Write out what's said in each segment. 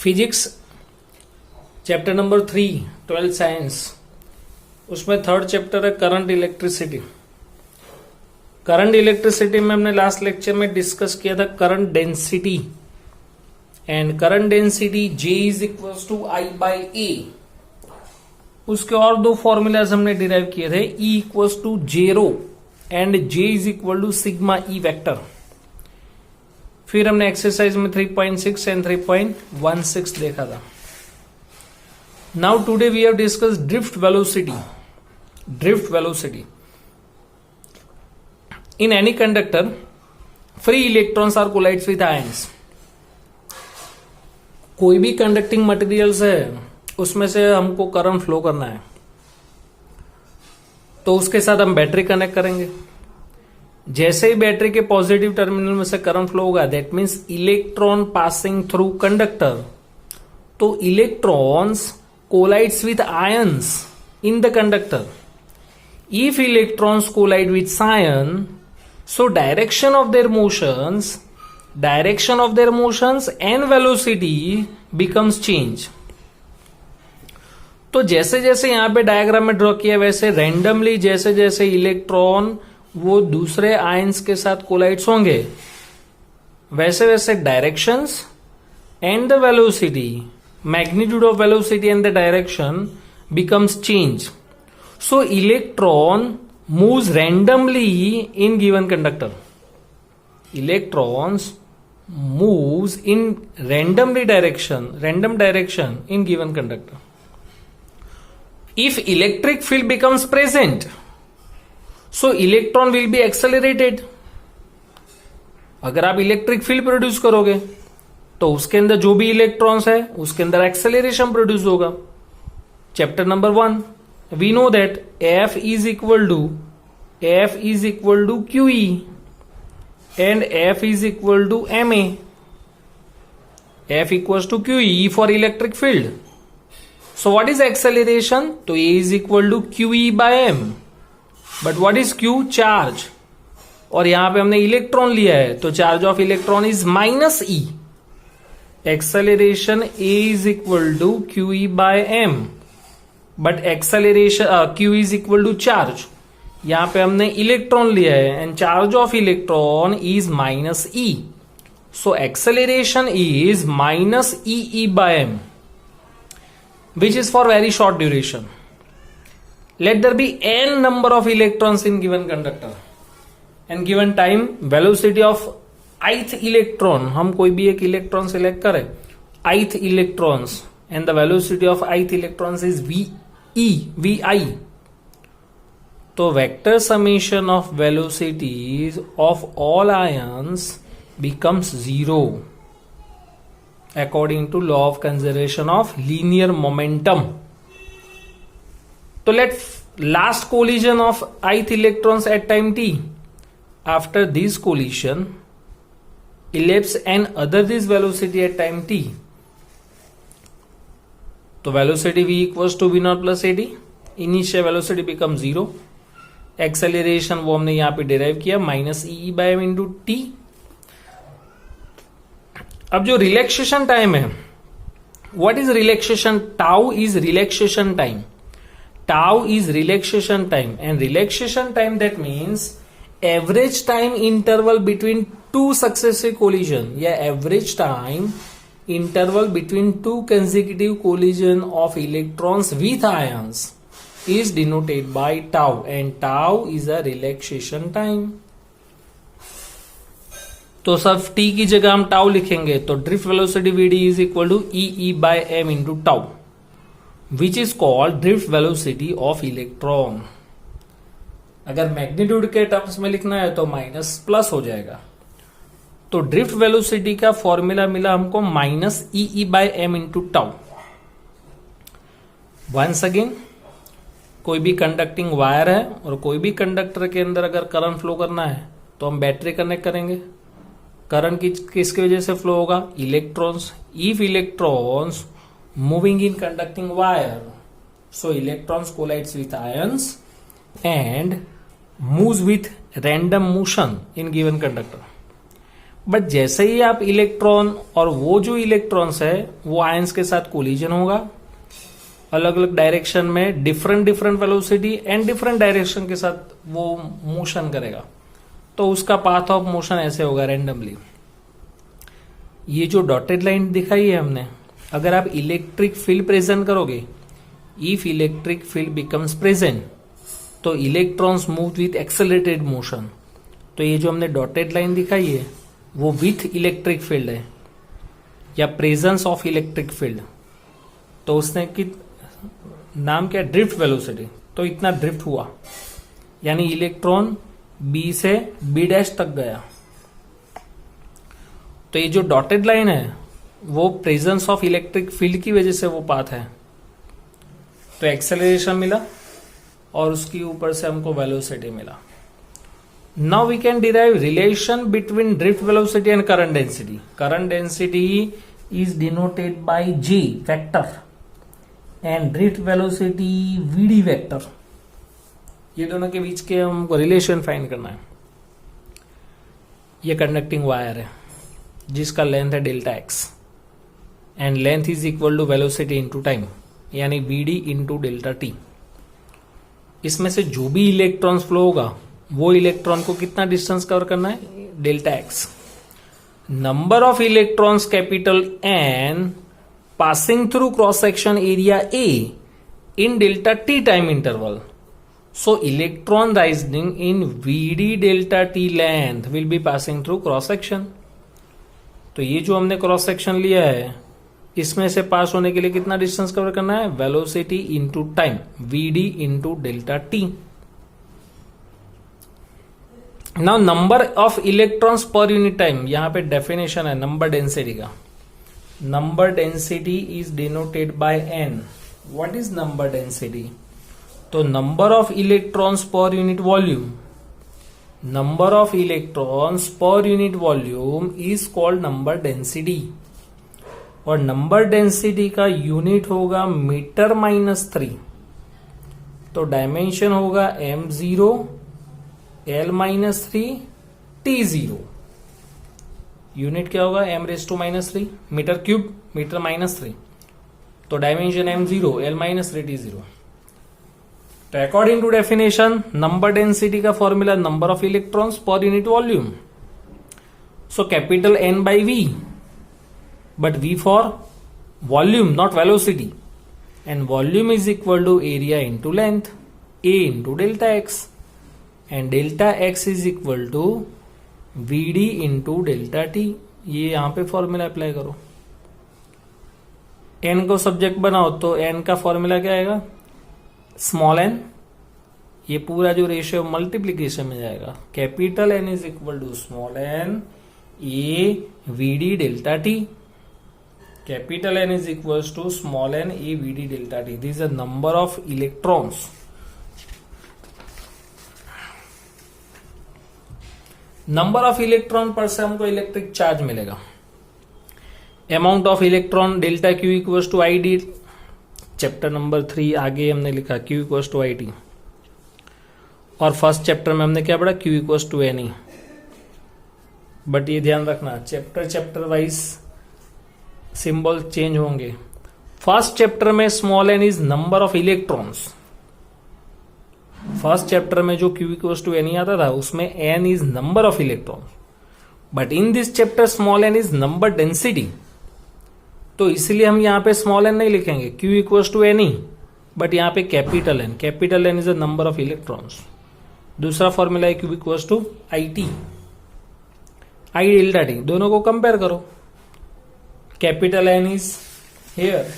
Physics chapter number 3 12th science, उसमें third chapter है current electricity. Current electricity में हमने लास्ट लेक्चर में डिस्कस किया था current density, and current density J is equal to I by A। उसके और दो फॉर्मूलाज हमने डिराइव किए थे, E equal to zero and J is equal to sigma E vector. फिर हमने एक्सरसाइज में 3.6 एंड 3.16 देखा था। Now today we have discuss drift velocity. Drift velocity in any conductor free electrons are collides with ions. कोई भी conducting materials है, उसमें से हमको करंट फ्लो करना है, तो उसके साथ हम बैटरी कनेक्ट करेंगे। जैसे ही बैटरी के पॉजिटिव टर्मिनल में से करंट फ्लो होगा, that means electron passing through conductor, तो electrons collides with ions in the conductor. If electrons collide with ion, so direction of their motions and velocity becomes change। तो जैसे जैसे यहां पे diagram में ड्रॉ किया, वैसे रैंडमली जैसे जैसे इलेक्ट्रॉन वो दूसरे आयंस के साथ कोलाइड्स होंगे, वैसे वैसे directions and the velocity, magnitude of velocity and the direction becomes change। So electron moves randomly in given conductor। Electrons moves in random direction in given conductor। If electric field becomes present, so electron will be accelerated। अगर आप electric field produce करोगे तो उसके अंदर जो भी electrons है उसके अंदर एक्सेलरेशन प्रोड्यूस होगा। Chapter number 1 we know that F is equal to QE and F is equal to MA। F equals to QE for electric field। So what is acceleration? तो A is equal to QE by M। But what is Q? Charge। और यहां पे हमने electron लिया है, तो charge of electron is minus E। Acceleration A is equal to QE by M, but acceleration Q is equal to charge. यहां पे हमने इलेक्ट्रॉन लिया है and charge of electron is minus E। So acceleration is minus E by M, which is for very short duration. Let there be n number of electrons in given conductor and given time, velocity of ith electron, हम कोई भी एक electron select करें, ith electrons, and the velocity of ith electrons is VI। तो vector summation of velocities of all ions becomes 0 according to law of conservation of linear momentum। तो let last collision of ith electrons at time t, after this collision ellipse and other this velocity at time t, तो velocity v equals to v naught plus AD। Initial velocity become 0। Acceleration वो हमने यहां पे derive किया minus E by M into T. अब जो relaxation time है, what is relaxation? Tau is relaxation time. Tau is relaxation time and relaxation time that means average time interval between two successive collision, या average time interval between two consecutive collision of electrons with ions is denoted by tau, and tau is a relaxation time। तो सब t की जगह हम tau लिखेंगे, तो drift velocity vd is equal to E by m into tau, which is called drift velocity of electron. अगर magnitude के terms में लिखना है तो माइनस प्लस हो जाएगा। तो ड्रिफ्ट वेलोसिटी का फॉर्मूला मिला हमको minus E by M into tau. Once again, कोई भी कंडक्टिंग वायर है और कोई भी कंडक्टर के अंदर अगर करंट फ्लो करना है तो हम बैटरी कनेक्ट करेंगे। करंट किसकी वजह से फ्लो होगा? Electrons. If electrons moving in conducting wire, so electrons collides with ions and moves with random motion in given conductor. But जैसे ही आप इलेक्ट्रॉन और वो जो इलेक्ट्रॉन्स है वो आयंस के साथ कोलिजन होगा अलग अलग डायरेक्शन में, different different velocity and different direction के साथ वो मोशन करेगा, तो उसका पाथ ऑफ मोशन ऐसे होगा रैंडमली। ये जो डॉटेड लाइन दिखाई है हमने, अगर आप इलेक्ट्रिक फील्ड प्रेजेंट करोगे, if electric field becomes present, तो electrons move with accelerated motion. तो ये जो हमने डॉटेड लाइन दिखाई है वो विथ इलेक्ट्रिक फील्ड है या प्रेजेंस ऑफ इलेक्ट्रिक फील्ड। तो उसने कि नाम क्या, ड्रिफ्ट वेलोसिटी, तो इतना ड्रिफ्ट हुआ, यानी इलेक्ट्रॉन बी से बी डैश तक गया। तो ये जो डॉटेड लाइन है वो प्रेजेंस ऑफ इलेक्ट्रिक फील्ड की वजह से वो पाथ है, तो एक्सेलरेशन मिला और उसके ऊपर से हमको वेलोसिटी मिला। Now we can derive relation between drift velocity and current density. Current density is denoted by G vector and drift velocity VD vector. ये दोनों के बीच के हमको रिलेशन फाइंड करना है। ये कंडक्टिंग वायर है जिसका लेंथ है delta x and length is equal to velocity into time, यानी VD इंटू डेल्टा टी। इसमें से जो भी इलेक्ट्रॉन्स फ्लो होगा वो इलेक्ट्रॉन को कितना डिस्टेंस कवर करना है, delta x. Number of electrons capital N passing through cross section area A in delta t time interval. So electron rising in VD delta t length will be passing through cross section. तो ये जो हमने cross section लिया है इसमें से पास होने के लिए कितना डिस्टेंस कवर करना है, velocity into time, VD into delta T. Now number of electrons per unit time, यहां पे डेफिनेशन है नंबर डेंसिटी का। Number density is denoted by N. What is number density? तो number of electrons per unit volume. Number of electrons per unit volume is called number density. और number density का unit होगा metre -3। तो dimension होगा m0 l-3 t0। Unit क्या होगा, m⁻³ metre cube, metre -3। तो dimension m0 l-3 t0। तो according to definition number density का formula number of electrons per unit volume. So capital N by V, but V for volume not velocity, and volume is equal to area into length, A into delta x, and delta x is equal to VD into delta t. ये यहां पे formula apply करो, N को subject बनाओ तो N का formula क्या आएगा, स्मॉल n, ये पूरा जो रेशियो मल्टीप्लीकेशन में जाएगा, capital N is equal to small n A VD delta t. Capital N is equal to small n A VD delta t. This is the number of electrons. Number of electron पर से हमको electric charge मिलेगा। Amount of electron delta Q equals to I D, chapter number 3 आगे हमने लिखा Q equals to I T, और first chapter में हमने क्या पढ़ा, Q equals to N E. But ये ध्यान रखना चैप्टर वाइज सिंबल चेंज होंगे। फर्स्ट चैप्टर में small N is number of electrons. First chapter में जो Q equals to N E आता था उसमें N is number of electrons, but in this chapter small N is number density. तो इसलिए हम यहां पे स्मॉल एन नहीं लिखेंगे, Q equals to N E, but यहां पे capital N. Capital N is the number of electrons. दूसरा फॉर्मूला है Q equals to I T, I delta T. दोनों को कंपेयर करो, capital N is here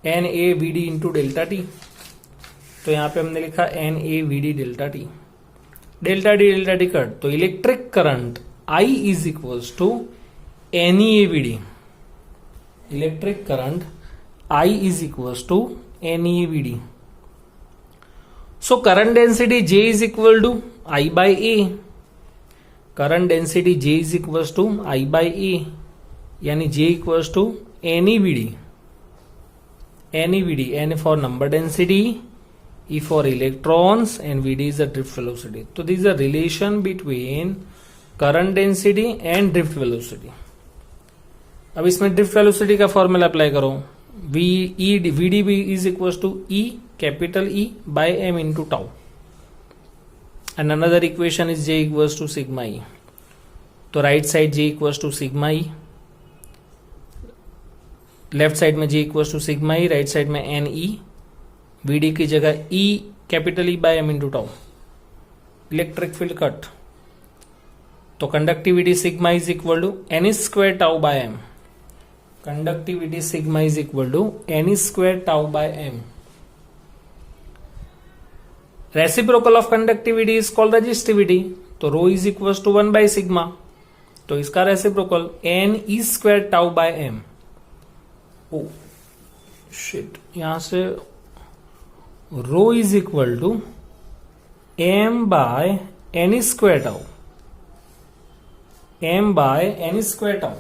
N A V D into delta T. तो यहां पे हमने लिखा N A V D delta T. Delta D cut, तो electric current I is equals to N E A V D. Electric current I is equals to N E A V D. So current density J is equal to I by A. Current density J is equals to I by A, यानी J equals to N E V D. N E V D, N for number density, E for electrons, and VD is the drift velocity. So this is a relation between current density and drift velocity. अब इसमें drift velocity का formula apply करो, VDB is equal to E capital E by M into tau and another equation is J equals to sigma E। तो right side J equals to sigma E, left side में J equals to sigma E, right side में NE, VD की जगह E capital E by M into tau. Electric field cut, तो conductivity sigma is equal to N square tau by M। Conductivity sigma is equal to N square tau by M। Reciprocal of conductivity is called resistivity, तो rho is equal to 1 by sigma, तो इसका reciprocal N E square tau by M। Oh shit, यहां से rho is equal to M by N square tau, M by N square tau,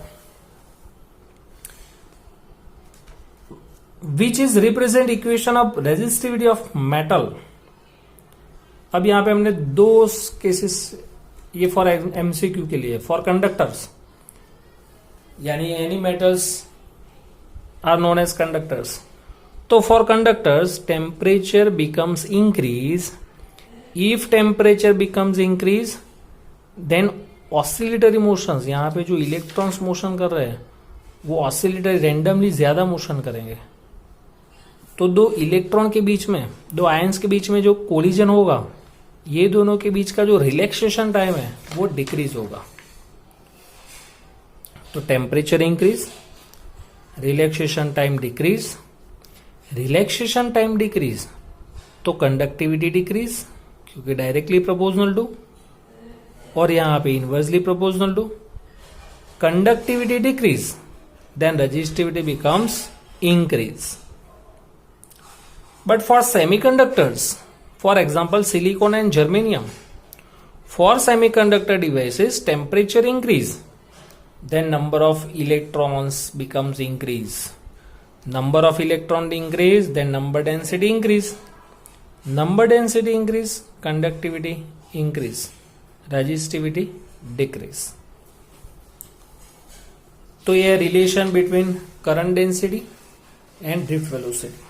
which is represent equation of resistivity of metal. अब यहां पे हमने दो cases, ये for MCQ के लिए, फॉर कंडक्टर्स, यानी any metals are known as conductors. तो for conductors temperature becomes increase, if temperature becomes increase then oscillatory motions, यहां पे जो इलेक्ट्रॉन्स मोशन कर रहे हैं वो ऑसिलेटरी रैंडमली ज्यादा मोशन करेंगे। तो दो इलेक्ट्रॉन के बीच में, दो आयंस के बीच में जो कोलिजन होगा, ये दोनों के बीच का जो रिलैक्सेशन टाइम है वो डिक्रीज होगा। तो temperature increase, relaxation time decrease, relaxation time decrease, तो कंडक्टिविटी डिक्रीज क्योंकि डायरेक्टली प्रोपोर्शनल टू, और यहां पे inversely proportional to. Conductivity decrease then resistivity becomes increase. But for semiconductors, for example silicon and germanium, for semiconductor devices temperature increase, then number of electrons becomes increase. Number of electron increase, then number density increase. Number density increase, conductivity increase, resistivity decrease. तो ये relation between current density and drift velocity.